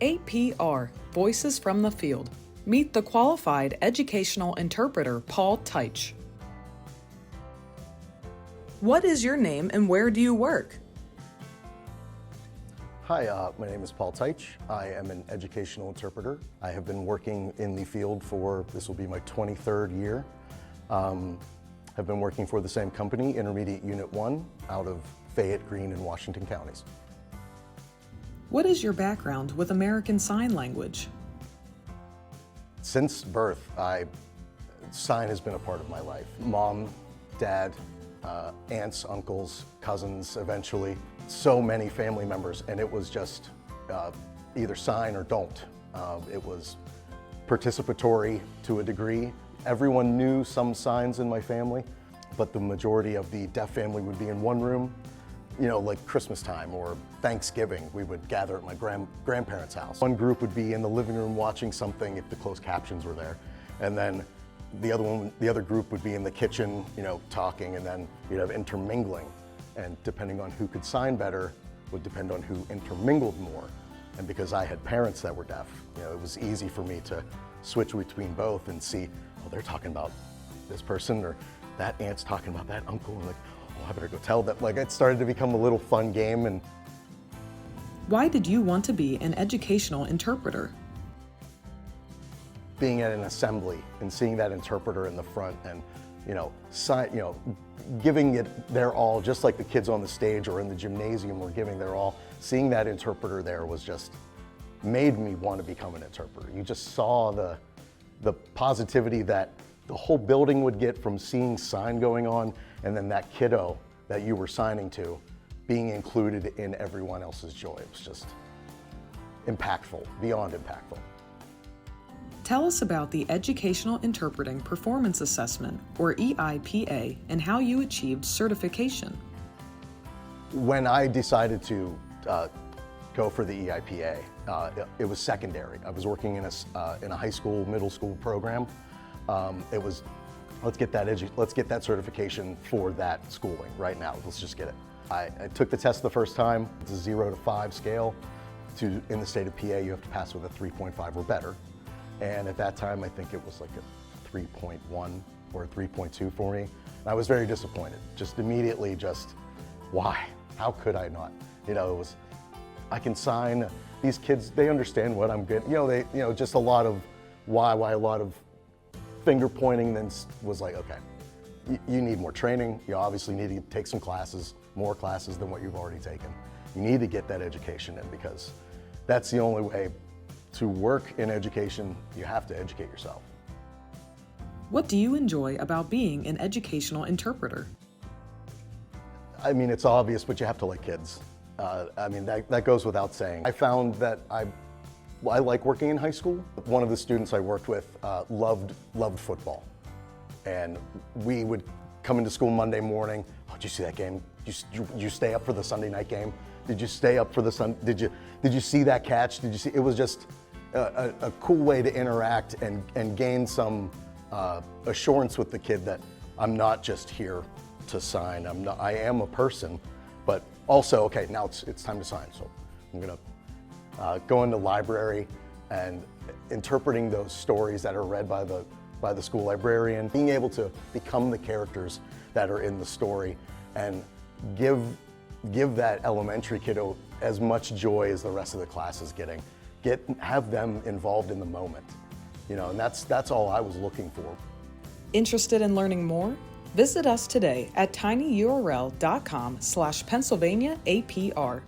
APR, Voices from the Field. Meet the qualified educational interpreter, Paul Tajc. What is your name and where do you work? Hi, my name is Paul Tajc. I am an educational interpreter. I have been working in the field for, this will be my 23rd year. Have been working for the same company, Intermediate Unit 1, out of Fayette, Greene, and Washington counties. What is your background with American Sign Language? Since birth, sign has been a part of my life. Mom, dad, aunts, uncles, cousins, eventually, so many family members, and it was just either sign or don't. It was participatory to a degree. Everyone knew some signs in my family, but the majority of the deaf family would be in one room. You know, like Christmas time or Thanksgiving, we would gather at my grandparents' house. One group would be in the living room watching something if the closed captions were there, and then the other group would be in the kitchen, you know, talking, and then you'd have intermingling. And depending on who could sign better would depend on who intermingled more. And because I had parents that were deaf, you know, it was easy for me to switch between both and see, oh, they're talking about this person, or that aunt's talking about that uncle, and like, oh, I better go tell them. Like, it started to become a little fun game. And why did you want to be an educational interpreter? Being at an assembly and seeing that interpreter in the front and, giving it their all, just like the kids on the stage or in the gymnasium were giving their all, seeing that interpreter there was just, made me want to become an interpreter. You just saw the positivity that the whole building would get from seeing sign going on, and then that kiddo that you were signing to being included in everyone else's joy. It was just impactful, beyond impactful. Tell us about the Educational Interpreting Performance Assessment, or EIPA, and how you achieved certification. When I decided to go for the EIPA, it was secondary. I was working in a high school, middle school program. It was, let's get that certification for that schooling right now. Let's just get it. I took the test the first time. It's a 0 to 5 scale. In the state of PA, you have to pass with a 3.5 or better. And at that time, I think it was like a 3.1 or a 3.2 for me. And I was very disappointed. Just immediately, why? How could I not? You know, it was, I can sign. These kids, they understand what I'm getting. Just a lot of why, a lot of finger pointing. Then was like, okay, you need more training. You obviously need to take some classes, more classes than what you've already taken. You need to get that education in, because that's the only way to work in education. You have to educate yourself. What do you enjoy about being an educational interpreter? I mean, it's obvious, but you have to like kids. I mean, that goes without saying. I found that I like working in high school. One of the students I worked with loved football. And we would come into school Monday morning. Oh, did you see that game? Did you stay up for the Sunday night game? Did you stay up for the did you see that catch? Did you see? It was just a cool way to interact and gain some assurance with the kid that I'm not just here to sign. I am a person, but also, okay, now it's time to sign. So I'm gonna go into library and interpreting those stories that are read by the school librarian, being able to become the characters that are in the story and give that elementary kiddo as much joy as the rest of the class is getting. Have them involved in the moment, and that's all I was looking for. Interested in learning more? Visit us today at tinyurl.com/PennsylvaniaAPR.